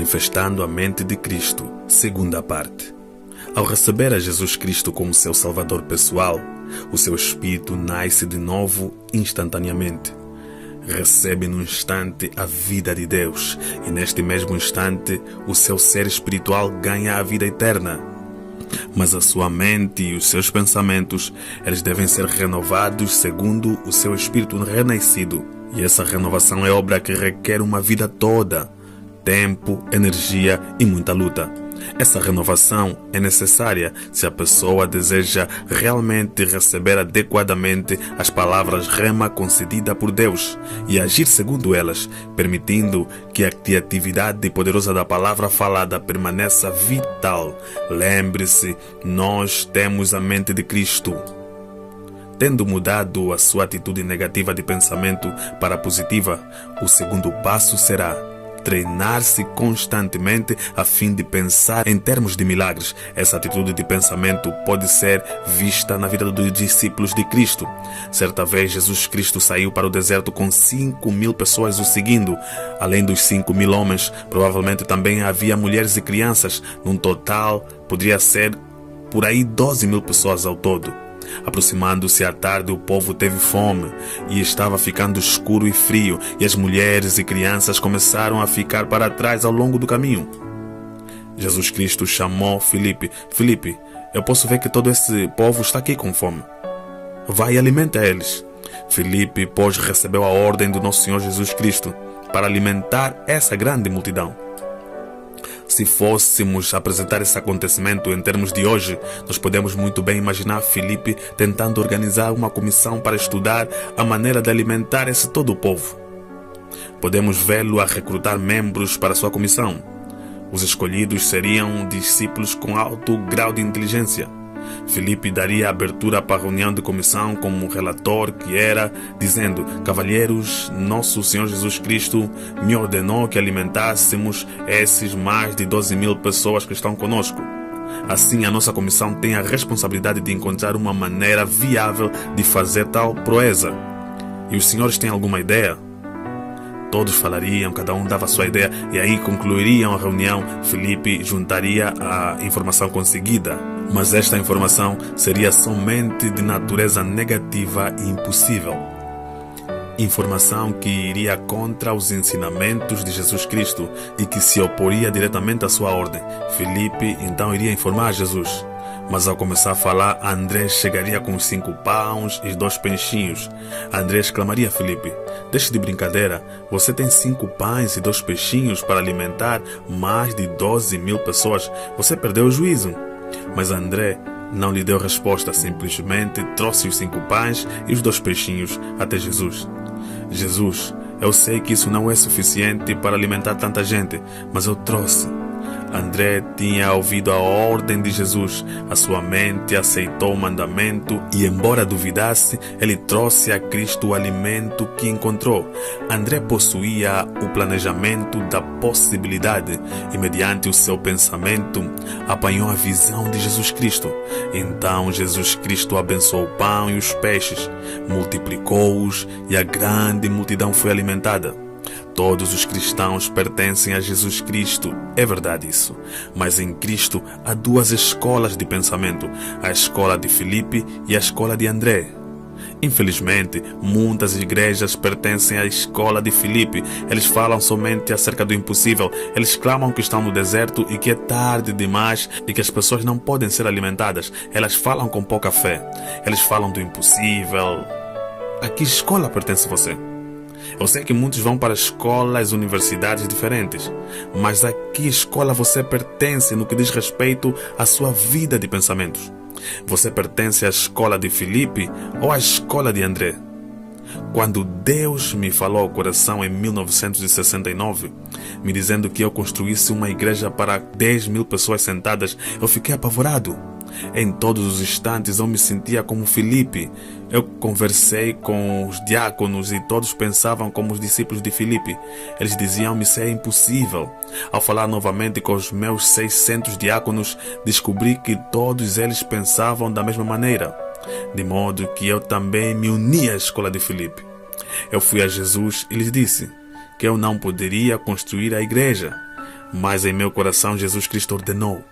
Manifestando a mente de Cristo, segunda parte. Ao receber a Jesus Cristo como seu Salvador pessoal, o seu espírito nasce de novo instantaneamente. Recebe no instante a vida de Deus e neste mesmo instante o seu ser espiritual ganha a vida eterna. Mas a sua mente e os seus pensamentos, eles devem ser renovados segundo o seu espírito renascido. E essa renovação é obra que requer uma vida toda, tempo, energia e muita luta. Essa renovação é necessária se a pessoa deseja realmente receber adequadamente as palavras rema concedidas por Deus e agir segundo elas, permitindo que a criatividade poderosa da palavra falada permaneça vital. Lembre-se, nós temos a mente de Cristo. Tendo mudado a sua atitude negativa de pensamento para positiva, o segundo passo será treinar-se constantemente a fim de pensar em termos de milagres. Essa atitude de pensamento pode ser vista na vida dos discípulos de Cristo. Certa vez, Jesus Cristo saiu para o deserto com 5.000 pessoas o seguindo. Além dos 5.000 homens, provavelmente também havia mulheres e crianças. Num total, poderia ser por aí 12.000 pessoas ao todo. Aproximando-se à tarde, o povo teve fome e estava ficando escuro e frio, e as mulheres e crianças começaram a ficar para trás ao longo do caminho. Jesus Cristo chamou Filipe. Filipe, eu posso ver que todo esse povo está aqui com fome. Vai e alimenta eles. Filipe, pois, recebeu a ordem do nosso Senhor Jesus Cristo para alimentar essa grande multidão. Se fôssemos apresentar esse acontecimento em termos de hoje, nós podemos muito bem imaginar Filipe tentando organizar uma comissão para estudar a maneira de alimentar esse todo o povo. Podemos vê-lo a recrutar membros para sua comissão. Os escolhidos seriam discípulos com alto grau de inteligência. Filipe daria abertura para a reunião de comissão como relator que era, dizendo: cavalheiros, nosso Senhor Jesus Cristo me ordenou que alimentássemos esses mais de 12.000 pessoas que estão conosco. Assim, a nossa comissão tem a responsabilidade de encontrar uma maneira viável de fazer tal proeza. E os senhores têm alguma ideia? Todos falariam, cada um dava a sua ideia, e aí concluiriam a reunião. Filipe juntaria a informação conseguida, mas esta informação seria somente de natureza negativa e impossível. Informação que iria contra os ensinamentos de Jesus Cristo e que se oporia diretamente à sua ordem. Filipe então iria informar Jesus. Mas ao começar a falar, André chegaria com os 5 pães e 2 peixinhos. André exclamaria a Filipe: deixe de brincadeira, você tem 5 pães e 2 peixinhos para alimentar mais de 12.000 pessoas. Você perdeu o juízo. Mas André não lhe deu resposta, simplesmente trouxe os 5 pães e os 2 peixinhos até Jesus. Jesus, eu sei que isso não é suficiente para alimentar tanta gente, mas eu trouxe. André tinha ouvido a ordem de Jesus, a sua mente aceitou o mandamento e, embora duvidasse, ele trouxe a Cristo o alimento que encontrou. André possuía o planejamento da possibilidade e, mediante o seu pensamento, apanhou a visão de Jesus Cristo. Então Jesus Cristo abençoou o pão e os peixes, multiplicou-os e a grande multidão foi alimentada. Todos os cristãos pertencem a Jesus Cristo, é verdade isso. Mas em Cristo há 2 escolas de pensamento, a escola de Filipe e a escola de André. Infelizmente, muitas igrejas pertencem à escola de Filipe. Eles falam somente acerca do impossível. Eles clamam que estão no deserto e que é tarde demais e que as pessoas não podem ser alimentadas. Elas falam com pouca fé. Eles falam do impossível. A que escola pertence você? Eu sei que muitos vão para escolas e universidades diferentes, mas a que escola você pertence no que diz respeito à sua vida de pensamentos? Você pertence à escola de Filipe ou à escola de André? Quando Deus me falou ao coração em 1969, me dizendo que eu construísse uma igreja para 10.000 pessoas sentadas, eu fiquei apavorado. Em todos os instantes eu me sentia como Filipe. Eu conversei com os diáconos e todos pensavam como os discípulos de Filipe. Eles diziam-me que é impossível. Ao falar novamente com os meus 600 diáconos, descobri que todos eles pensavam da mesma maneira. De modo que eu também me uni à escola de Filipe. Eu fui a Jesus e lhes disse que eu não poderia construir a igreja. Mas em meu coração Jesus Cristo ordenou: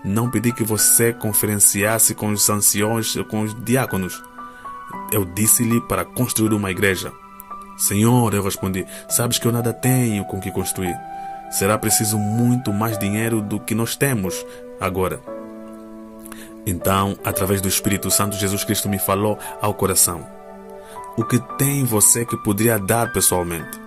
não pedi que você conferenciasse com os anciões, com os diáconos. Eu disse-lhe para construir uma igreja. Senhor, eu respondi, sabes que eu nada tenho com que construir. Será preciso muito mais dinheiro do que nós temos agora. Então, através do Espírito Santo, Jesus Cristo me falou ao coração: o que tem você que poderia dar pessoalmente?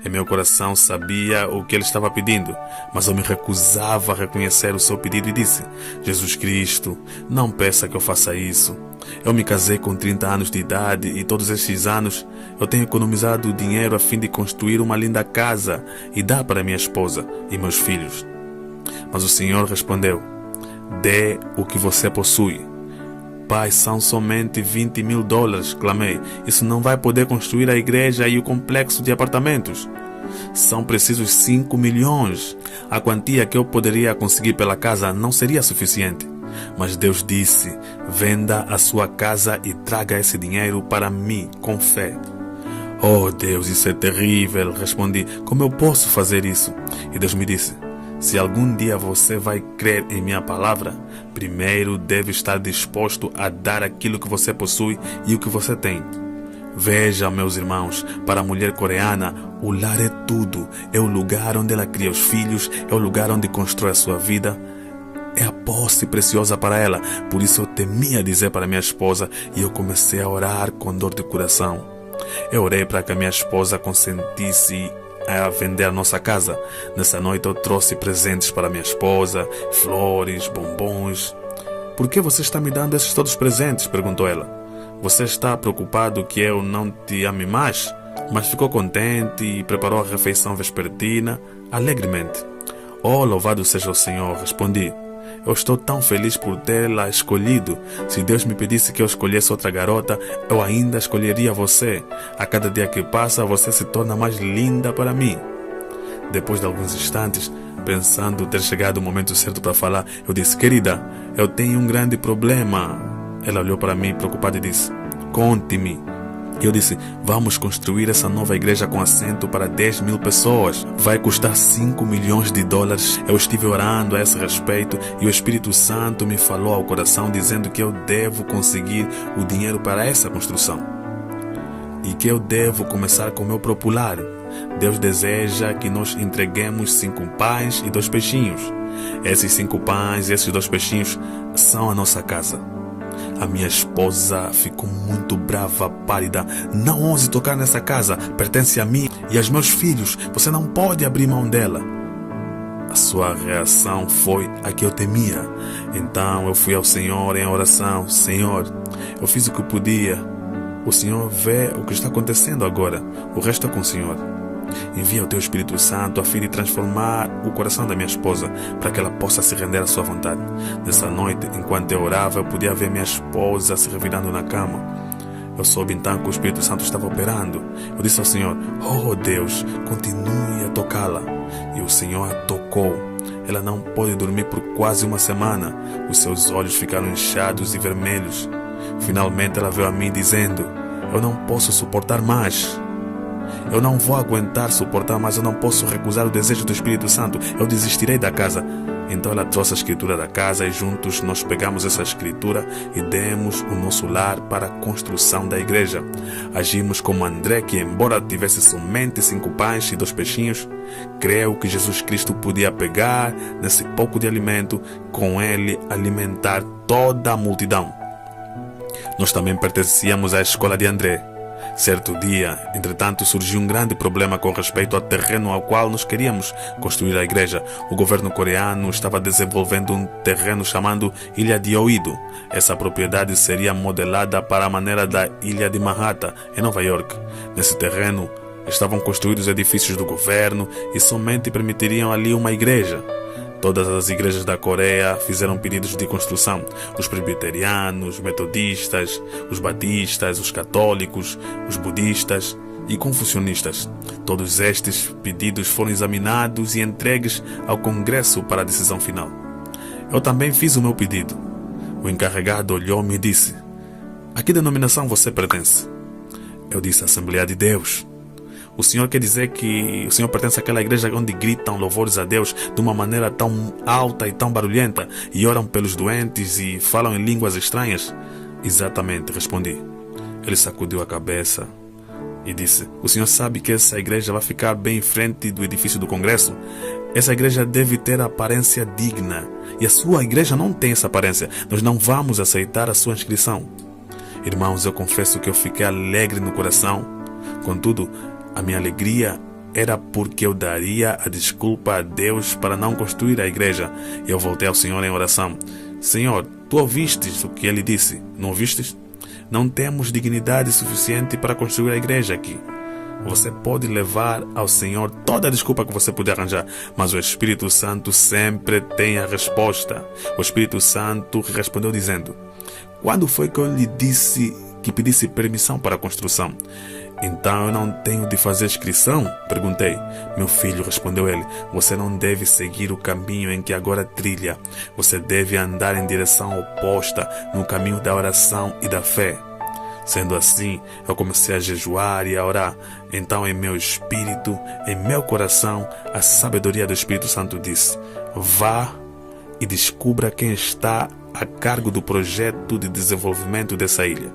Em meu coração sabia o que ele estava pedindo, mas eu me recusava a reconhecer o seu pedido e disse: Jesus Cristo, não peça que eu faça isso. Eu me casei com 30 anos de idade e todos estes anos eu tenho economizado dinheiro a fim de construir uma linda casa e dar para minha esposa e meus filhos. Mas o Senhor respondeu: dê o que você possui. Pai, são somente $20.000, clamei. Isso não vai poder construir a igreja e o complexo de apartamentos. São precisos 5 milhões. A quantia que eu poderia conseguir pela casa não seria suficiente. Mas Deus disse: venda a sua casa e traga esse dinheiro para mim com fé. Oh Deus, isso é terrível, respondi. Como eu posso fazer isso? E Deus me disse: se algum dia você vai crer em minha palavra, primeiro deve estar disposto a dar aquilo que você possui e o que você tem. Veja, meus irmãos, para a mulher coreana, o lar é tudo. É o lugar onde ela cria os filhos, é o lugar onde constrói a sua vida. É a posse preciosa para ela. Por isso eu temia dizer para minha esposa e eu comecei a orar com dor de coração. Eu orei para que a minha esposa consentisse a vender a nossa casa. Nessa noite eu trouxe presentes para minha esposa, flores, bombons. Por que você está me dando esses todos presentes? Perguntou ela. Você está preocupado que eu não te ame mais? Mas ficou contente e preparou a refeição vespertina alegremente. Oh, louvado seja o Senhor, respondi. Eu estou tão feliz por tê-la escolhido. Se Deus me pedisse que eu escolhesse outra garota, eu ainda escolheria você. A cada dia que passa, você se torna mais linda para mim. Depois de alguns instantes, pensando ter chegado o momento certo para falar, eu disse: querida, eu tenho um grande problema. Ela olhou para mim preocupada e disse: conte-me. Eu disse: vamos construir essa nova igreja com assento para 10.000 pessoas. Vai custar $5 milhões. Eu estive orando a esse respeito e o Espírito Santo me falou ao coração dizendo que eu devo conseguir o dinheiro para essa construção. E que eu devo começar com o meu próprio lar. Deus deseja que nós entreguemos 5 pães e 2 peixinhos. Esses 5 pães e esses 2 peixinhos são a nossa casa. A minha esposa ficou muito brava, pálida. Não ouse tocar nessa casa, pertence a mim e aos meus filhos. Você não pode abrir mão dela. A sua reação foi a que eu temia. Então eu fui ao Senhor em oração: Senhor, eu fiz o que podia. O Senhor vê o que está acontecendo agora. O resto é com o Senhor. Envia o teu Espírito Santo a fim de transformar o coração da minha esposa para que ela possa se render à sua vontade. Nessa noite, enquanto eu orava, eu podia ver minha esposa se revirando na cama. Eu soube então que o Espírito Santo estava operando. Eu disse ao Senhor: oh Deus, continue a tocá-la. E o Senhor a tocou. Ela não pôde dormir por quase uma semana. Os seus olhos ficaram inchados e vermelhos. Finalmente ela veio a mim dizendo: eu não posso suportar mais. Eu não vou aguentar suportar, mas eu não posso recusar o desejo do Espírito Santo. Eu desistirei da casa. Então ela trouxe a escritura da casa e juntos nós pegamos essa escritura e demos o nosso lar para a construção da igreja. Agimos como André, que embora tivesse somente 5 pães e 2 peixinhos, creu que Jesus Cristo podia pegar nesse pouco de alimento, com ele alimentar toda a multidão. Nós também pertencíamos à escola de André. Certo dia, entretanto, surgiu um grande problema com respeito ao terreno ao qual nós queríamos construir a igreja. O governo coreano estava desenvolvendo um terreno chamado Ilha de Oido. Essa propriedade seria modelada para a maneira da Ilha de Manhattan, em Nova York. Nesse terreno estavam construídos edifícios do governo e somente permitiriam ali uma igreja. Todas as igrejas da Coreia fizeram pedidos de construção. Os presbiterianos, metodistas, os batistas, os católicos, os budistas e confucionistas. Todos estes pedidos foram examinados e entregues ao Congresso para a decisão final. Eu também fiz o meu pedido. O encarregado olhou-me e disse: a que denominação você pertence? Eu disse: Assembleia de Deus. O Senhor quer dizer que o Senhor pertence àquela igreja onde gritam louvores a Deus de uma maneira tão alta e tão barulhenta e oram pelos doentes e falam em línguas estranhas? Exatamente, respondi. Ele sacudiu a cabeça e disse: o senhor sabe que essa igreja vai ficar bem em frente do edifício do Congresso? Essa igreja deve ter aparência digna. E a sua igreja não tem essa aparência. Nós não vamos aceitar a sua inscrição. Irmãos, eu confesso que eu fiquei alegre no coração. Contudo, a minha alegria era porque eu daria a desculpa a Deus para não construir a igreja. E eu voltei ao Senhor em oração. Senhor, tu ouvistes o que ele disse, não ouvistes? Não temos dignidade suficiente para construir a igreja aqui. Você pode levar ao Senhor toda a desculpa que você puder arranjar, mas o Espírito Santo sempre tem a resposta. O Espírito Santo respondeu dizendo: quando foi que eu lhe disse que pedisse permissão para a construção? Então eu não tenho de fazer inscrição? Perguntei. Meu filho, respondeu ele, você não deve seguir o caminho em que agora trilha. Você deve andar em direção oposta, no caminho da oração e da fé. Sendo assim, eu comecei a jejuar e a orar. Então em meu espírito, em meu coração, a sabedoria do Espírito Santo disse: vá e descubra quem está a cargo do projeto de desenvolvimento dessa ilha.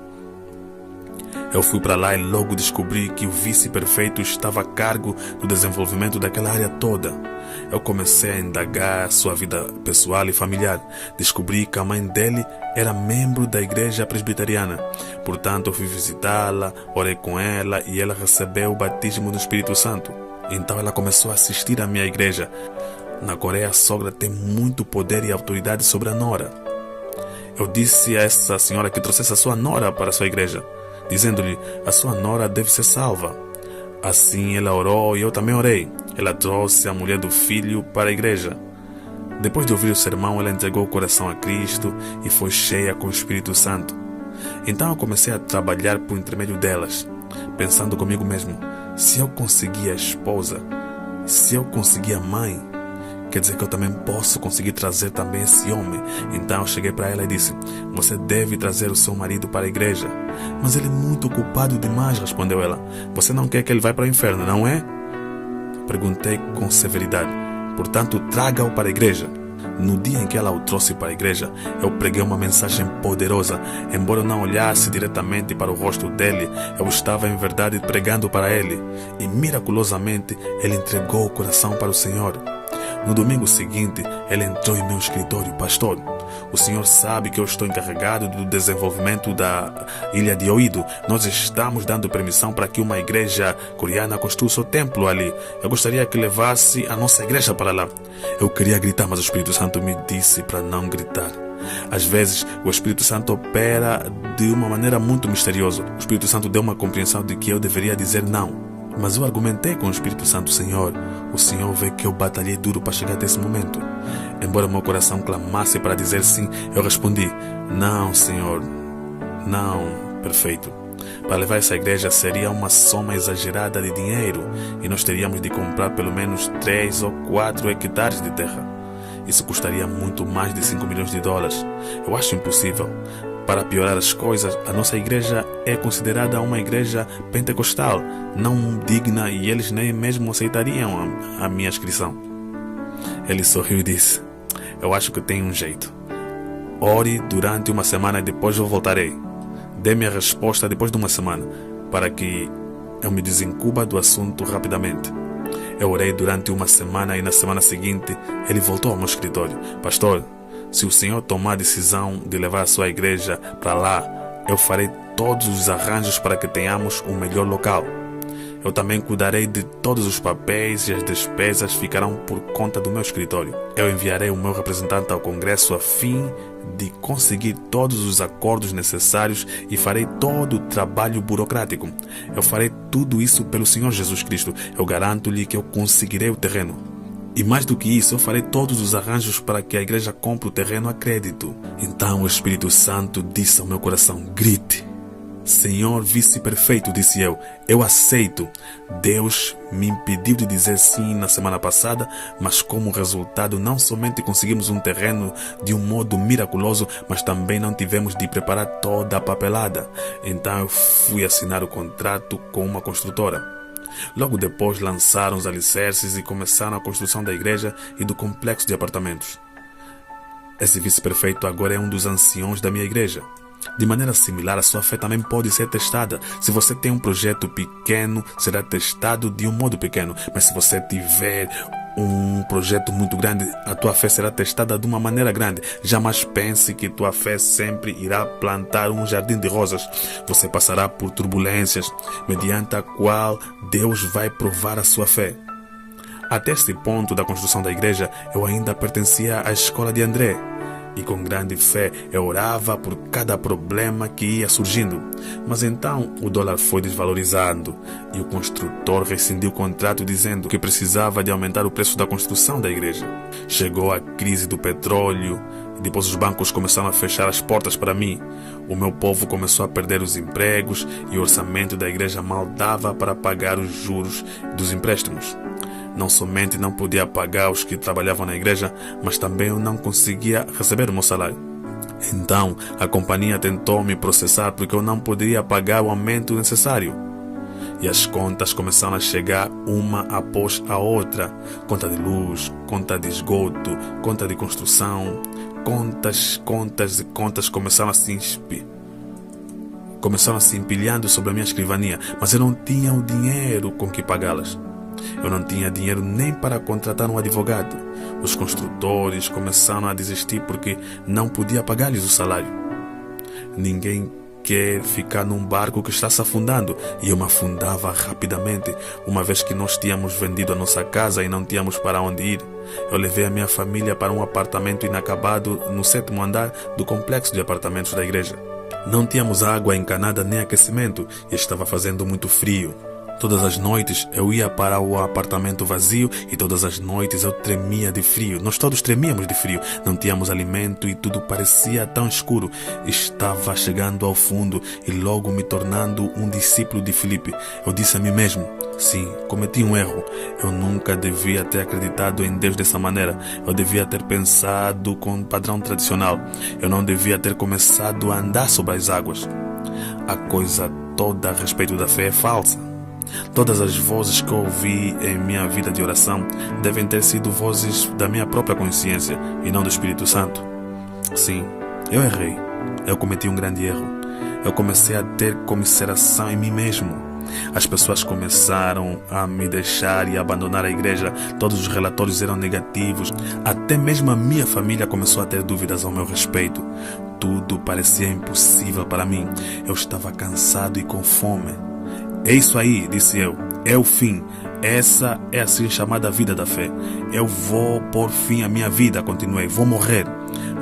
Eu fui para lá e logo descobri que o vice-prefeito estava a cargo do desenvolvimento daquela área toda. Eu comecei a indagar sua vida pessoal e familiar. Descobri que a mãe dele era membro da igreja presbiteriana. Portanto, eu fui visitá-la, orei com ela e ela recebeu o batismo do Espírito Santo. Então ela começou a assistir à minha igreja. Na Coreia, a sogra tem muito poder e autoridade sobre a nora. Eu disse a essa senhora que trouxesse a sua nora para a sua igreja, dizendo-lhe: a sua nora deve ser salva. Assim ela orou e eu também orei. Ela trouxe a mulher do filho para a igreja. Depois de ouvir o sermão, ela entregou o coração a Cristo e foi cheia com o Espírito Santo. Então eu comecei a trabalhar por intermédio delas, pensando comigo mesmo: se eu consegui a esposa, se eu consegui a mãe, quer dizer que eu também posso conseguir trazer também esse homem. Então eu cheguei para ela e disse: você deve trazer o seu marido para a igreja. Mas ele é muito ocupado demais, respondeu ela. Você não quer que ele vá para o inferno, não é? Perguntei com severidade. Portanto, traga-o para a igreja. No dia em que ela o trouxe para a igreja, eu preguei uma mensagem poderosa. Embora eu não olhasse diretamente para o rosto dele, eu estava em verdade pregando para ele. E miraculosamente, ele entregou o coração para o Senhor. No domingo seguinte, ele entrou em meu escritório: pastor, o senhor sabe que eu estou encarregado do desenvolvimento da ilha de Oido. Nós estamos dando permissão para que uma igreja coreana construa seu templo ali. Eu gostaria que levasse a nossa igreja para lá. Eu queria gritar, mas o Espírito Santo me disse para não gritar. Às vezes, o Espírito Santo opera de uma maneira muito misteriosa. O Espírito Santo deu uma compreensão de que eu deveria dizer não. Mas eu argumentei com o Espírito Santo: Senhor, o Senhor vê que eu batalhei duro para chegar até esse momento. Embora meu coração clamasse para dizer sim, eu respondi: não, Senhor, não, perfeito. Para levar essa igreja seria uma soma exagerada de dinheiro e nós teríamos de comprar pelo menos 3 ou 4 hectares de terra. Isso custaria muito mais de $5 milhões. Eu acho impossível. Para piorar as coisas, a nossa igreja é considerada uma igreja pentecostal, não digna, e eles nem mesmo aceitariam a minha inscrição. Ele sorriu e disse: eu acho que tem um jeito. Ore durante uma semana e depois eu voltarei. Dê-me a resposta depois de uma semana, para que eu me desencuba do assunto rapidamente. Eu orei durante uma semana e na semana seguinte ele voltou ao meu escritório: pastor, se o senhor tomar a decisão de levar a sua igreja para lá, eu farei todos os arranjos para que tenhamos o melhor local. Eu também cuidarei de todos os papéis e as despesas ficarão por conta do meu escritório. Eu enviarei o meu representante ao Congresso a fim de conseguir todos os acordos necessários e farei todo o trabalho burocrático. Eu farei tudo isso pelo Senhor Jesus Cristo. Eu garanto-lhe que eu conseguirei o terreno. E mais do que isso, eu farei todos os arranjos para que a igreja compre o terreno a crédito. Então o Espírito Santo disse ao meu coração: grite. Senhor vice-prefeito, disse eu aceito. Deus me impediu de dizer sim na semana passada, mas como resultado não somente conseguimos um terreno de um modo miraculoso, mas também não tivemos de preparar toda a papelada. Então eu fui assinar o contrato com uma construtora. Logo depois lançaram os alicerces e começaram a construção da igreja e do complexo de apartamentos. Esse vice-prefeito agora é um dos anciões da minha igreja. De maneira similar, a sua fé também pode ser testada. Se você tem um projeto pequeno, será testado de um modo pequeno. Mas se você tiver um projeto muito grande, a tua fé será testada de uma maneira grande. Jamais pense que tua fé sempre irá plantar um jardim de rosas. Você passará por turbulências, mediante a qual Deus vai provar a sua fé. Até este ponto da construção da igreja, eu ainda pertencia à escola de André. E com grande fé eu orava por cada problema que ia surgindo. Mas então o dólar foi desvalorizando e o construtor rescindiu o contrato dizendo que precisava de aumentar o preço da construção da igreja. Chegou a crise do petróleo e depois os bancos começaram a fechar as portas para mim. O meu povo começou a perder os empregos e o orçamento da igreja mal dava para pagar os juros dos empréstimos. Não somente não podia pagar os que trabalhavam na igreja, mas também eu não conseguia receber o meu salário. Então, a companhia tentou me processar porque eu não poderia pagar o aumento necessário. E as contas começaram a chegar uma após a outra. Conta de luz, conta de esgoto, conta de construção. Contas começaram a se empilhando sobre a minha escrivania, mas eu não tinha o dinheiro com que pagá-las. Eu não tinha dinheiro nem para contratar um advogado. Os construtores começaram a desistir porque não podia pagar-lhes o salário. Ninguém quer ficar num barco que está se afundando, e eu me afundava rapidamente, uma vez que nós tínhamos vendido a nossa casa e não tínhamos para onde ir. Eu levei a minha família para um apartamento inacabado no 7º andar do complexo de apartamentos da igreja. Não tínhamos água encanada nem aquecimento e estava fazendo muito frio. Todas as noites eu ia para o apartamento vazio e todas as noites eu tremia de frio. Nós todos tremíamos de frio. Não tínhamos alimento e tudo parecia tão escuro. Estava chegando ao fundo e logo me tornando um discípulo de Filipe. Eu disse a mim mesmo: sim, cometi um erro. Eu nunca devia ter acreditado em Deus dessa maneira. Eu devia ter pensado com um padrão tradicional. Eu não devia ter começado a andar sobre as águas. A coisa toda a respeito da fé é falsa. Todas as vozes que eu ouvi em minha vida de oração devem ter sido vozes da minha própria consciência e não do Espírito Santo. Sim, eu errei. Eu cometi um grande erro. Eu comecei a ter comiseração em mim mesmo. As pessoas começaram a me deixar e abandonar a igreja. Todos os relatórios eram negativos. Até mesmo a minha família começou a ter dúvidas ao meu respeito. Tudo parecia impossível para mim. Eu estava cansado e com fome. É isso aí, disse eu. É o fim. Essa é assim chamada vida da fé. Eu vou pôr fim à minha vida, continuei. Vou morrer.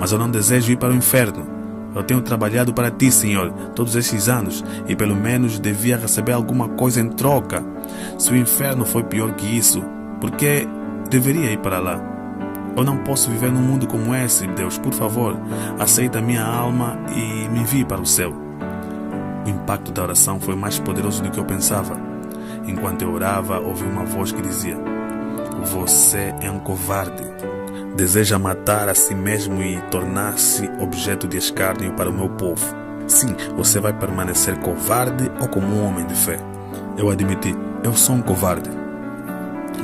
Mas eu não desejo ir para o inferno. Eu tenho trabalhado para ti, Senhor, todos esses anos, e pelo menos devia receber alguma coisa em troca. Se o inferno foi pior que isso, por que deveria ir para lá? Eu não posso viver num mundo como esse, Deus. Por favor, aceita minha alma e me envie para o céu. O impacto da oração foi mais poderoso do que eu pensava. Enquanto eu orava, ouvi uma voz que dizia: você é um covarde. Deseja matar a si mesmo e tornar-se objeto de escárnio para o meu povo. Sim, você vai permanecer covarde ou como um homem de fé? Eu admiti: eu sou um covarde.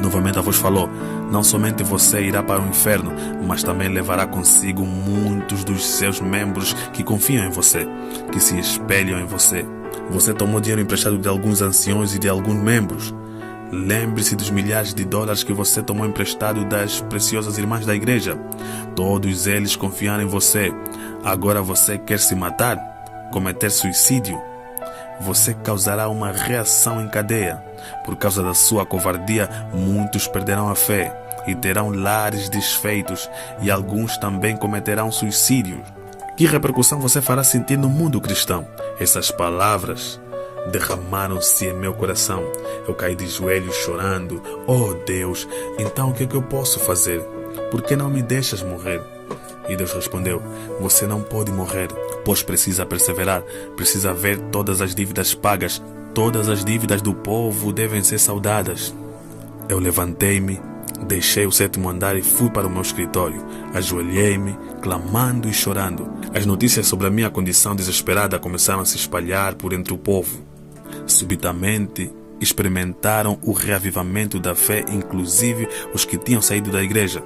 Novamente a voz falou: não somente você irá para o inferno, mas também levará consigo muitos dos seus membros que confiam em você, que se espelham em você. Você tomou dinheiro emprestado de alguns anciões e de alguns membros. Lembre-se dos milhares de dólares que você tomou emprestado das preciosas irmãs da igreja. Todos eles confiaram em você. Agora você quer se matar? Cometer suicídio? Você causará uma reação em cadeia. Por causa da sua covardia, muitos perderão a fé e terão lares desfeitos, e alguns também cometerão suicídio. Que repercussão você fará sentir no mundo cristão? Essas palavras derramaram-se em meu coração. Eu caí de joelhos chorando. Oh Deus, então o que eu posso fazer? Por que não me deixas morrer? E Deus respondeu: você não pode morrer, pois precisa perseverar, precisa ver todas as dívidas pagas, todas as dívidas do povo devem ser saudadas. Eu levantei-me, deixei o 7º andar e fui para o meu escritório. Ajoelhei-me, clamando e chorando. As notícias sobre a minha condição desesperada começaram a se espalhar por entre o povo. Subitamente, experimentaram o reavivamento da fé, inclusive os que tinham saído da igreja.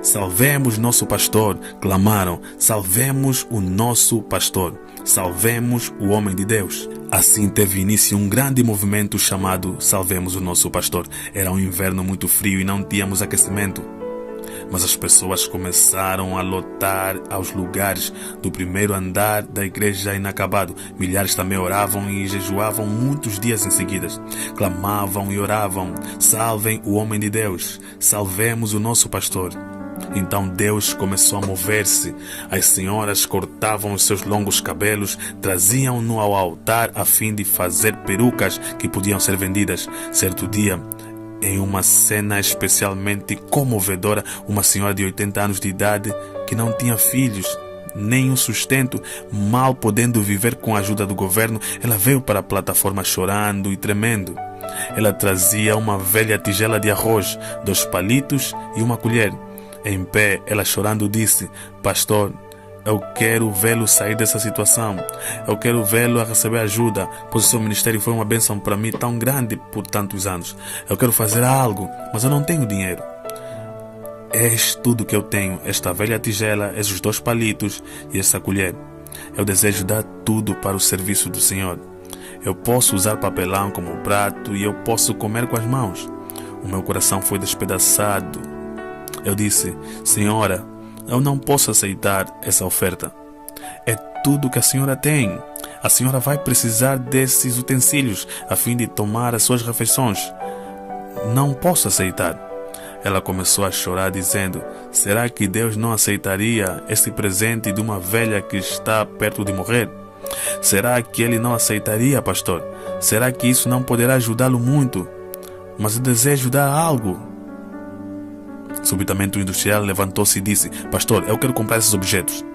Salvemos nosso pastor, clamaram, salvemos o nosso pastor, salvemos o homem de Deus. Assim teve início um grande movimento chamado Salvemos o Nosso Pastor. Era um inverno muito frio e não tínhamos aquecimento. Mas as pessoas começaram a lotar aos lugares do primeiro andar da igreja inacabado. Milhares também oravam e jejuavam muitos dias em seguida. Clamavam e oravam, salvem o homem de Deus, salvemos o nosso pastor. Então Deus começou a mover-se. As senhoras cortavam os seus longos cabelos, traziam-no ao altar a fim de fazer perucas que podiam ser vendidas. Certo dia, em uma cena especialmente comovedora, uma senhora de 80 anos de idade que não tinha filhos, nem um sustento, mal podendo viver com a ajuda do governo, ela veio para a plataforma chorando e tremendo. Ela trazia uma velha tigela de arroz, 2 palitos e uma colher. Em pé, ela chorando disse: pastor, eu quero vê-lo sair dessa situação. Eu quero vê-lo a receber ajuda, pois o seu ministério foi uma bênção para mim tão grande por tantos anos. Eu quero fazer algo, mas eu não tenho dinheiro. És tudo que eu tenho, esta velha tigela, esses 2 palitos e essa colher. Eu desejo dar tudo para o serviço do Senhor. Eu posso usar papelão como prato e eu posso comer com as mãos. O meu coração foi despedaçado. Eu disse: senhora, eu não posso aceitar essa oferta. É tudo que a senhora tem. A senhora vai precisar desses utensílios a fim de tomar as suas refeições. Não posso aceitar. Ela começou a chorar dizendo: será que Deus não aceitaria esse presente de uma velha que está perto de morrer? Será que Ele não aceitaria, pastor? Será que isso não poderá ajudá-lo muito? Mas eu desejo dar algo. Subitamente o industrial levantou-se e disse: pastor, eu quero comprar esses objetos.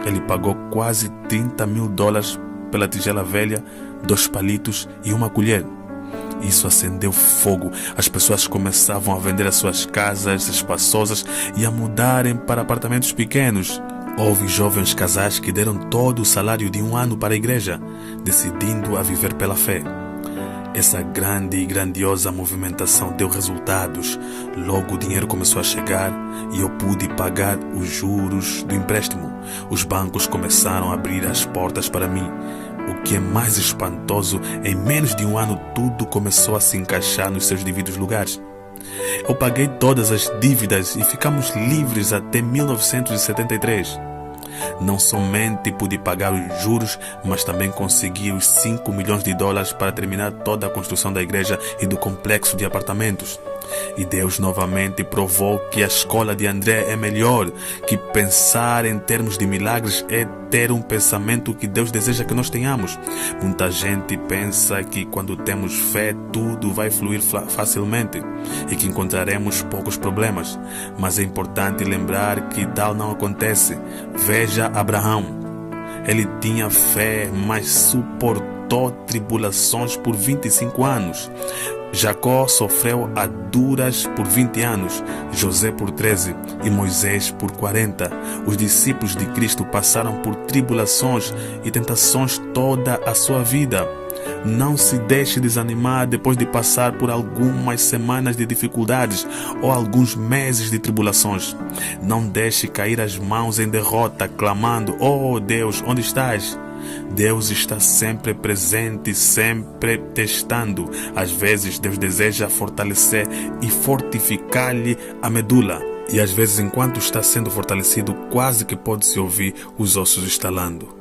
Ele pagou quase $30.000 pela tigela velha, 2 palitos e uma colher. Isso acendeu fogo. As pessoas começavam a vender as suas casas espaçosas e a mudarem para apartamentos pequenos. Houve jovens casais que deram todo o salário de 1 ano para a igreja, decidindo a viver pela fé. Essa grande e grandiosa movimentação deu resultados. Logo o dinheiro começou a chegar e eu pude pagar os juros do empréstimo. Os bancos começaram a abrir as portas para mim. O que é mais espantoso, em menos de 1 ano tudo começou a se encaixar nos seus devidos lugares. Eu paguei todas as dívidas e ficamos livres até 1973. Não somente pude pagar os juros, mas também consegui os $5 milhões para terminar toda a construção da igreja e do complexo de apartamentos. E Deus novamente provou que a escola de André é melhor, que pensar em termos de milagres é ter um pensamento que Deus deseja que nós tenhamos. Muita gente pensa que quando temos fé tudo vai fluir facilmente e que encontraremos poucos problemas, mas é importante lembrar que tal não acontece. Veja Abraão. Ele tinha fé, mas suportou tribulações por 25 anos. Jacó sofreu a duras por 20 anos, José por 13 e Moisés por 40. Os discípulos de Cristo passaram por tribulações e tentações toda a sua vida. Não se deixe desanimar depois de passar por algumas semanas de dificuldades ou alguns meses de tribulações. Não deixe cair as mãos em derrota, clamando: oh Deus, onde estás? Deus está sempre presente, sempre testando. Às vezes Deus deseja fortalecer e fortificar-lhe a medula. E às vezes, enquanto está sendo fortalecido, quase que pode-se ouvir os ossos estalando.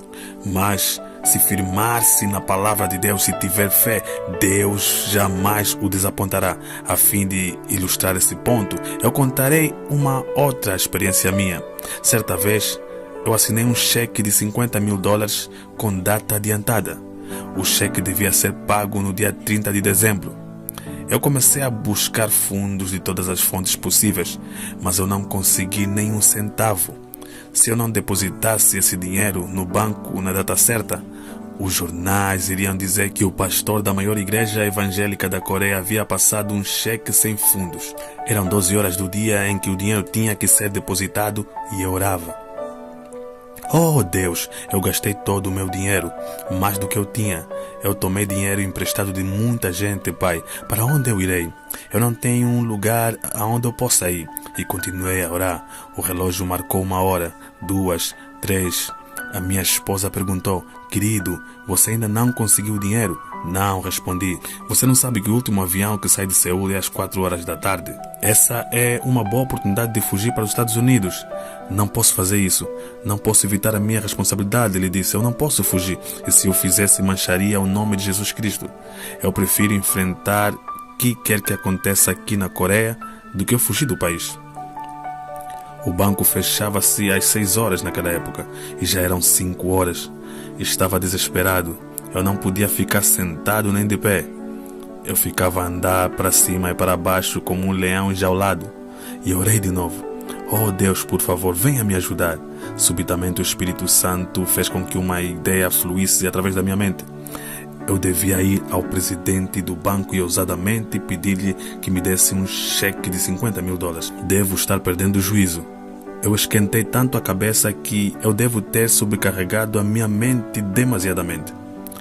Mas se firmar-se na palavra de Deus e tiver fé, Deus jamais o desapontará. A fim de ilustrar esse ponto, eu contarei uma outra experiência minha. Certa vez, eu assinei um cheque de $50.000 com data adiantada. O cheque devia ser pago no dia 30 de dezembro. Eu comecei a buscar fundos de todas as fontes possíveis, mas eu não consegui nem um centavo. Se eu não depositasse esse dinheiro no banco na data certa, os jornais iriam dizer que o pastor da maior igreja evangélica da Coreia havia passado um cheque sem fundos. Eram 12 horas do dia em que o dinheiro tinha que ser depositado e eu orava. Oh Deus, eu gastei todo o meu dinheiro, mais do que eu tinha. Eu tomei dinheiro emprestado de muita gente, Pai. Para onde eu irei? Eu não tenho um lugar aonde eu possa ir. E continuei a orar. O relógio marcou 1 hora, 2, 3. A minha esposa perguntou: querido, você ainda não conseguiu dinheiro? Não, respondi. Você não sabe que o último avião que sai de Seul é às 4 horas da tarde? Essa é uma boa oportunidade de fugir para os Estados Unidos. Não posso fazer isso. Não posso evitar a minha responsabilidade, ele disse. Eu não posso fugir. E se eu fizesse, mancharia o nome de Jesus Cristo. Eu prefiro enfrentar o que quer que aconteça aqui na Coreia do que eu fugir do país. O banco fechava-se às 6 horas naquela época e já eram 5 horas. Estava desesperado. Eu não podia ficar sentado nem de pé. Eu ficava a andar para cima e para baixo como um leão enjaulado. E orei de novo. Oh Deus, por favor, venha me ajudar. Subitamente o Espírito Santo fez com que uma ideia fluísse através da minha mente. Eu devia ir ao presidente do banco e ousadamente pedir-lhe que me desse um cheque de $50 mil. Devo estar perdendo o juízo. Eu esquentei tanto a cabeça que eu devo ter sobrecarregado a minha mente demasiadamente.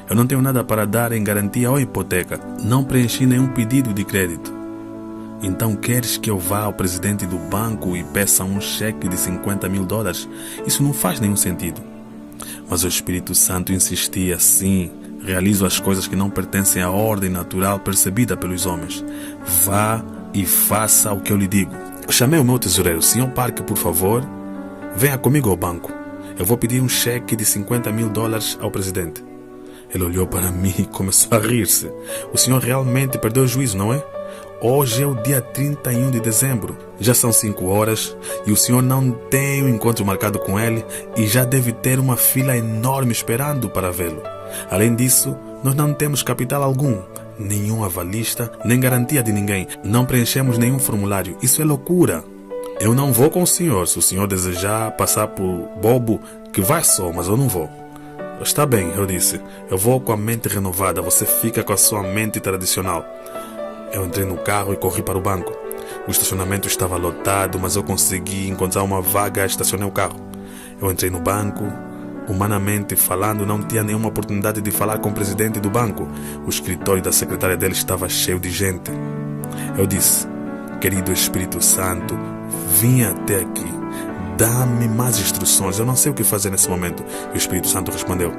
Eu não tenho nada para dar em garantia ou hipoteca. Não preenchi nenhum pedido de crédito. Então queres que eu vá ao presidente do banco e peça um cheque de $50 mil? Isso não faz nenhum sentido. Mas o Espírito Santo insistia: sim, realizo as coisas que não pertencem à ordem natural percebida pelos homens. Vá e faça o que eu lhe digo. Chamei o meu tesoureiro: Sr. Park, por favor, venha comigo ao banco. Eu vou pedir um cheque de $50 mil ao presidente. Ele olhou para mim e começou a rir-se. O senhor realmente perdeu o juízo, não é? Hoje é o dia 31 de dezembro. Já são 5 horas e o senhor não tem um encontro marcado com ele e já deve ter uma fila enorme esperando para vê-lo. Além disso, nós não temos capital algum, nenhum avalista, nem garantia de ninguém. Não preenchemos nenhum formulário. Isso é loucura. Eu não vou com o senhor. Se o senhor desejar passar por bobo, que vá só, mas eu não vou. Está bem, eu disse. Eu vou com a mente renovada. Você fica com a sua mente tradicional. Eu entrei no carro e corri para o banco. O estacionamento estava lotado, mas eu consegui encontrar uma vaga e estacionei o carro. Eu entrei no banco. Humanamente falando, não tinha nenhuma oportunidade de falar com o presidente do banco. O escritório da secretária dele estava cheio de gente. Eu disse: querido Espírito Santo, vim até aqui. Dá-me mais instruções. Eu não sei o que fazer nesse momento. E o Espírito Santo respondeu: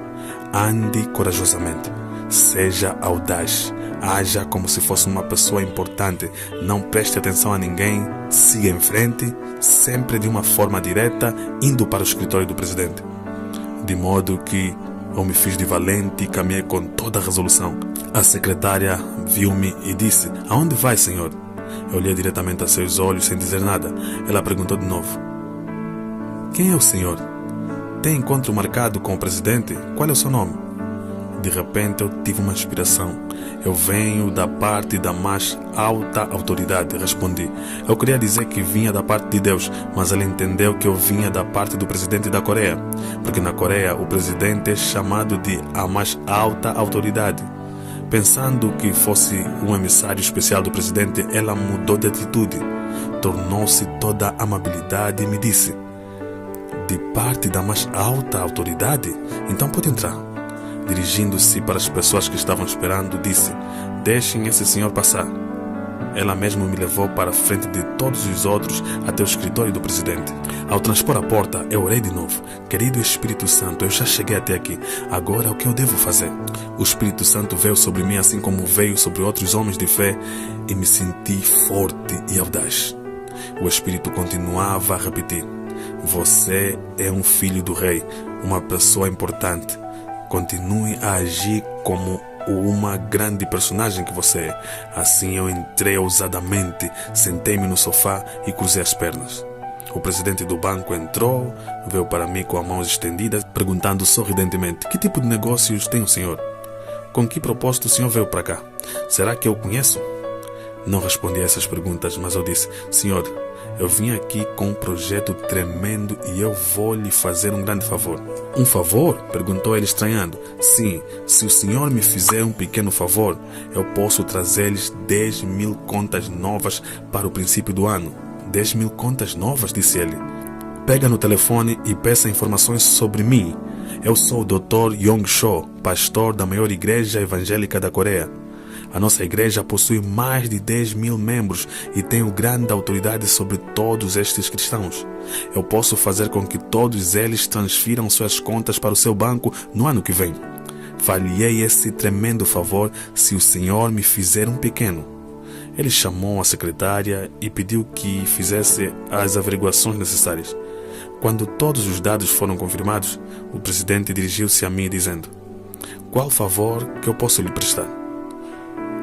ande corajosamente. Seja audaz. Haja como se fosse uma pessoa importante. Não preste atenção a ninguém. Siga em frente, sempre de uma forma direta, indo para o escritório do presidente. De modo que eu me fiz de valente e caminhei com toda a resolução. A secretária viu-me e disse: aonde vai, senhor? Eu olhei diretamente a seus olhos sem dizer nada. Ela perguntou de novo: quem é o senhor? Tem encontro marcado com o presidente? Qual é o seu nome? De repente eu tive uma inspiração. Eu venho da parte da mais alta autoridade, respondi. Eu queria dizer que vinha da parte de Deus, mas ele entendeu que eu vinha da parte do presidente da Coreia, porque na Coreia o presidente é chamado de a mais alta autoridade. Pensando que fosse um emissário especial do presidente, ela mudou de atitude. Tornou-se toda amabilidade e me disse: de parte da mais alta autoridade? Então pode entrar. Dirigindo-se para as pessoas que estavam esperando, disse: deixem esse senhor passar. Ela mesma me levou para a frente de todos os outros até o escritório do presidente. Ao transpor a porta, eu orei de novo: querido Espírito Santo, eu já cheguei até aqui. Agora o que eu devo fazer? O Espírito Santo veio sobre mim assim como veio sobre outros homens de fé e me senti forte e audaz. O Espírito continuava a repetir: você é um filho do rei, uma pessoa importante. Continue a agir como uma grande personagem que você é. Assim eu entrei ousadamente, sentei-me no sofá e cruzei as pernas. O presidente do banco entrou, veio para mim com as mãos estendidas, perguntando sorridentemente: que tipo de negócios tem o senhor? Com que propósito o senhor veio para cá? Será que eu conheço? Não respondi a essas perguntas, mas eu disse: senhor, eu vim aqui com um projeto tremendo e eu vou lhe fazer um grande favor. Um favor? Perguntou ele estranhando. Sim, se o senhor me fizer um pequeno favor, eu posso trazer-lhes 10 mil contas novas para o princípio do ano. 10 mil contas novas? Disse ele. Pega no telefone e peça informações sobre mim. Eu sou o Dr. Yong Cho, pastor da maior igreja evangélica da Coreia. A nossa igreja possui mais de 10.000 membros e tenho grande autoridade sobre todos estes cristãos. Eu posso fazer com que todos eles transfiram suas contas para o seu banco no ano que vem. Falhei esse tremendo favor se o Senhor me fizer um pequeno. Ele chamou a secretária e pediu que fizesse as averiguações necessárias. Quando todos os dados foram confirmados, o presidente dirigiu-se a mim dizendo: "Qual favor que eu posso lhe prestar?"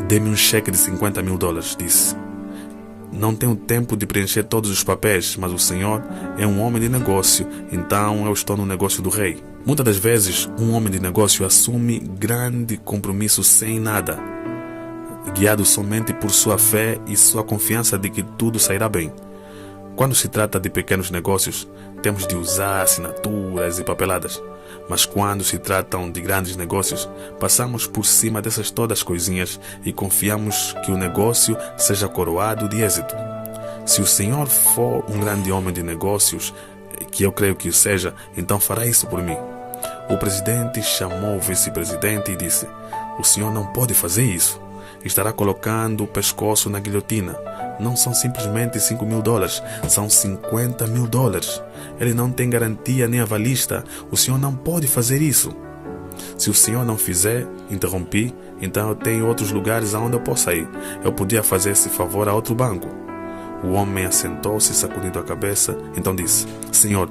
"Dê-me um cheque de $50.000, disse. "Não tenho tempo de preencher todos os papéis, mas o senhor é um homem de negócio, então eu estou no negócio do rei." Muitas das vezes, um homem de negócio assume grande compromisso sem nada, guiado somente por sua fé e sua confiança de que tudo sairá bem. Quando se trata de pequenos negócios, temos de usar assinaturas e papeladas. Mas quando se tratam de grandes negócios, passamos por cima dessas todas coisinhas e confiamos que o negócio seja coroado de êxito. Se o senhor for um grande homem de negócios, que eu creio que o seja, então fará isso por mim. O presidente chamou o vice-presidente e disse: "O senhor não pode fazer isso. Estará colocando o pescoço na guilhotina. Não são simplesmente $5.000, são $50.000. Ele não tem garantia nem avalista. O senhor não pode fazer isso." "Se o senhor não fizer", interrompi, "então eu tenho outros lugares aonde eu possa ir. Eu podia fazer esse favor a outro banco." O homem assentou-se, sacudindo a cabeça, então disse: "Senhor,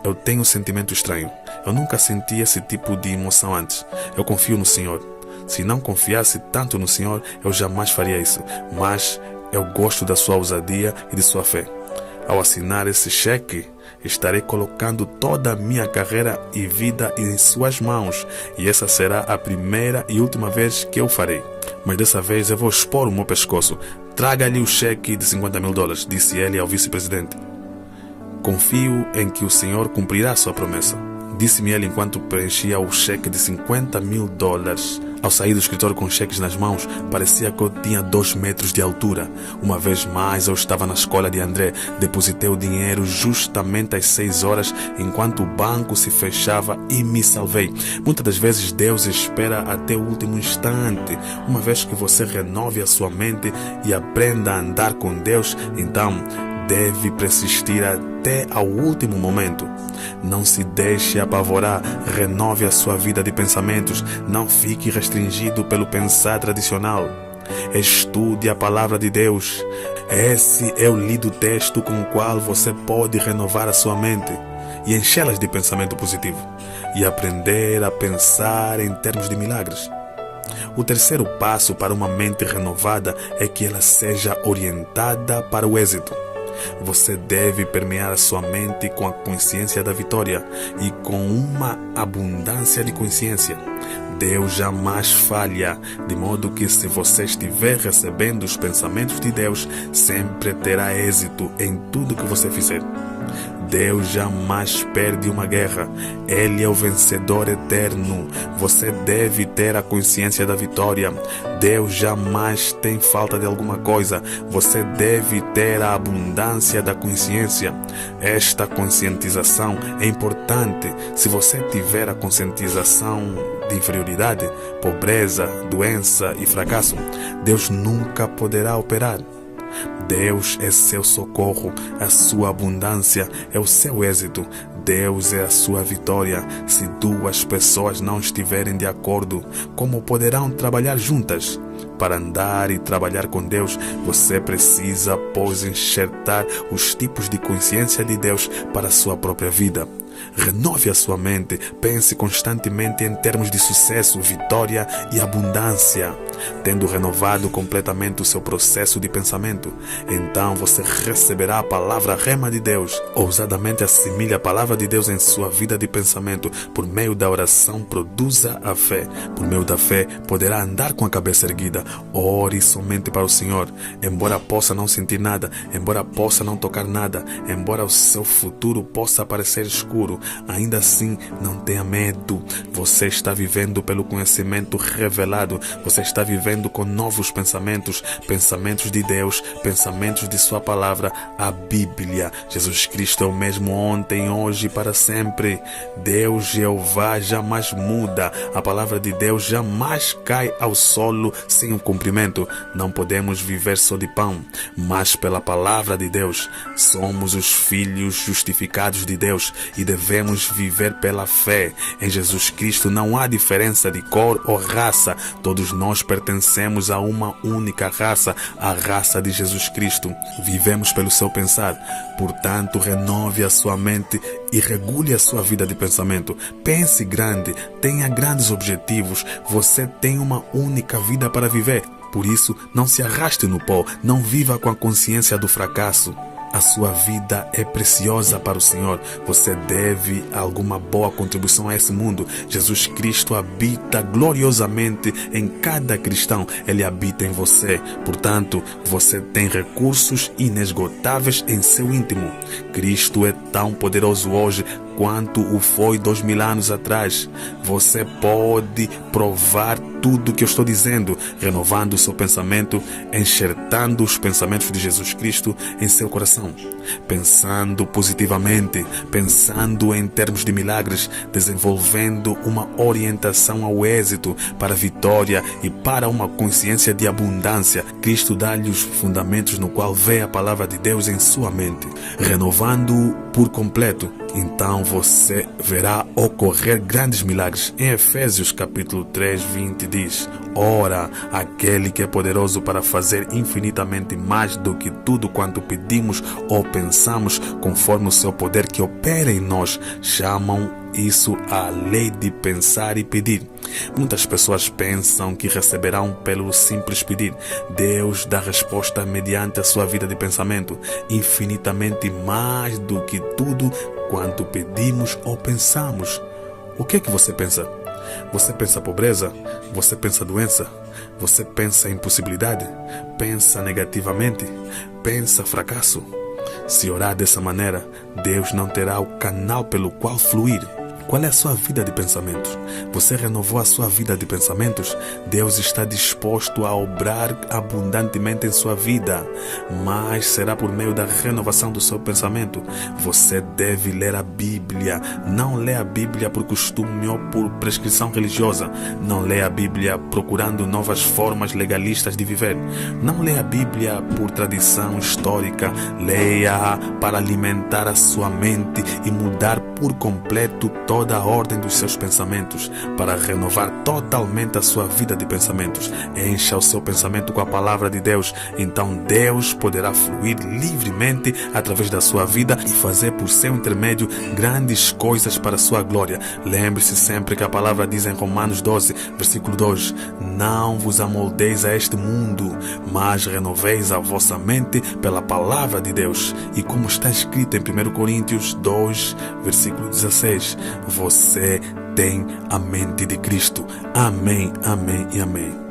eu tenho um sentimento estranho. Eu nunca senti esse tipo de emoção antes. Eu confio no senhor. Se não confiasse tanto no senhor, eu jamais faria isso. Mas eu gosto da sua ousadia e de sua fé. Ao assinar esse cheque, estarei colocando toda a minha carreira e vida em suas mãos. E essa será a primeira e última vez que eu farei. Mas dessa vez eu vou expor o meu pescoço. Traga-lhe o cheque de $50.000, disse ele ao vice-presidente. "Confio em que o senhor cumprirá sua promessa", disse-me ele enquanto preenchia o cheque de $50.000. Ao sair do escritório com cheques nas mãos, parecia que eu tinha 2 metros de altura. Uma vez mais eu estava na escola de André. Depositei o dinheiro justamente às 6 horas, enquanto o banco se fechava, e me salvei. Muitas das vezes Deus espera até o último instante. Uma vez que você renove a sua mente e aprenda a andar com Deus, então deve persistir até ao último momento. Não se deixe apavorar, renove a sua vida de pensamentos, não fique restringido pelo pensar tradicional. Estude a palavra de Deus. Esse é o lido texto com o qual você pode renovar a sua mente e enchê-las de pensamento positivo e aprender a pensar em termos de milagres. O terceiro passo para uma mente renovada é que ela seja orientada para o êxito. Você deve permear a sua mente com a consciência da vitória e com uma abundância de consciência. Deus jamais falha, de modo que se você estiver recebendo os pensamentos de Deus, sempre terá êxito em tudo que você fizer. Deus jamais perde uma guerra. Ele é o vencedor eterno. Você deve ter a consciência da vitória. Deus jamais tem falta de alguma coisa. Você deve ter a abundância da consciência. Esta conscientização é importante. Se você tiver a conscientização de inferioridade, pobreza, doença e fracasso, Deus nunca poderá operar. Deus é seu socorro, a sua abundância é o seu êxito. Deus é a sua vitória. Se duas pessoas não estiverem de acordo, como poderão trabalhar juntas? Para andar e trabalhar com Deus, você precisa, pois, enxertar os tipos de consciência de Deus para a sua própria vida. Renove a sua mente, pense constantemente em termos de sucesso, vitória e abundância. Tendo renovado completamente o seu processo de pensamento, então você receberá a palavra rema de Deus. Ousadamente assimile a palavra de Deus em sua vida de pensamento. Por meio da oração, produza a fé. Por meio da fé, poderá andar com a cabeça erguida. Ore somente para o Senhor. Embora possa não sentir nada, embora possa não tocar nada, embora o seu futuro possa parecer escuro, ainda assim, não tenha medo. Você está vivendo pelo conhecimento revelado. Você está vivendo com novos pensamentos, pensamentos de Deus, pensamentos de sua palavra, a Bíblia. Jesus Cristo é o mesmo ontem, hoje e para sempre. Deus Jeová jamais muda. A palavra de Deus jamais cai ao solo sem um cumprimento. Não podemos viver só de pão, mas pela palavra de Deus. Somos os filhos justificados de Deus e devemos viver pela fé. Em Jesus Cristo não há diferença de cor ou raça. Todos nós pertencemos a uma única raça, a raça de Jesus Cristo. Vivemos pelo seu pensar. Portanto, renove a sua mente e regule a sua vida de pensamento. Pense grande, tenha grandes objetivos. Você tem uma única vida para viver. Por isso, não se arraste no pó, não viva com a consciência do fracasso. A sua vida é preciosa para o Senhor. Você deve alguma boa contribuição a esse mundo. Jesus Cristo habita gloriosamente em cada cristão. Ele habita em você. Portanto, você tem recursos inesgotáveis em seu íntimo. Cristo é tão poderoso hoje quanto o foi 2000 anos atrás. Você pode provar tudo que eu estou dizendo, renovando o seu pensamento, enxertando os pensamentos de Jesus Cristo em seu coração, pensando positivamente, pensando em termos de milagres, desenvolvendo uma orientação ao êxito, para a vitória e para uma consciência de abundância. Cristo dá-lhe os fundamentos no qual vê a palavra de Deus em sua mente, renovando-o por completo. Então você verá ocorrer grandes milagres. Em Efésios capítulo 3, 20 diz: Ora, aquele que é poderoso para fazer infinitamente mais do que tudo quanto pedimos ou pensamos, conforme o seu poder que opera em nós. Chamam isso a lei de pensar e pedir. Muitas pessoas pensam que receberão pelo simples pedir. Deus dá resposta mediante a sua vida de pensamento, infinitamente mais do que tudo quanto pedimos ou pensamos. O que é que você pensa? Você pensa pobreza? Você pensa doença? Você pensa impossibilidade? Pensa negativamente? Pensa fracasso? Se orar dessa maneira, Deus não terá o canal pelo qual fluir. Qual é a sua vida de pensamentos? Você renovou a sua vida de pensamentos? Deus está disposto a obrar abundantemente em sua vida, mas será por meio da renovação do seu pensamento. Você deve ler a Bíblia. Não lê a Bíblia por costume ou por prescrição religiosa. Não lê a Bíblia procurando novas formas legalistas de viver. Não lê a Bíblia por tradição histórica. Leia-a para alimentar a sua mente e mudar por completo toda a ordem dos seus pensamentos, para renovar totalmente a sua vida de pensamentos. Encha o seu pensamento com a palavra de Deus, então Deus poderá fluir livremente através da sua vida e fazer por seu intermédio grandes coisas para a sua glória. Lembre-se sempre que a palavra diz em Romanos 12, versículo 2: Não vos amoldeis a este mundo, mas renoveis a vossa mente pela palavra de Deus. E como está escrito em 1 Coríntios 2, versículo 16, você tem a mente de Cristo. Amém, amém e amém.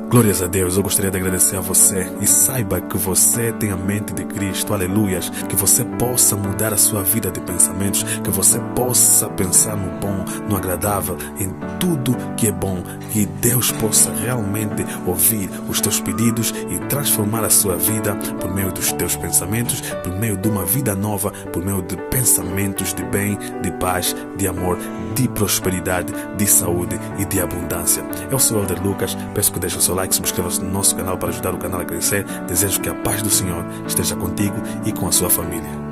Glórias a Deus. Eu gostaria de agradecer a você e saiba que você tem a mente de Cristo, aleluias, que você possa mudar a sua vida de pensamentos, que você possa pensar no bom, no agradável, em tudo que é bom, que Deus possa realmente ouvir os teus pedidos e transformar a sua vida por meio dos teus pensamentos, por meio de uma vida nova, por meio de pensamentos de bem, de paz, de amor, de prosperidade, de saúde e de abundância. Eu sou o Elder Lucas, peço que deixe o seu like, subscreva-se no nosso canal para ajudar o canal a crescer. Desejo que a paz do Senhor esteja contigo e com a sua família.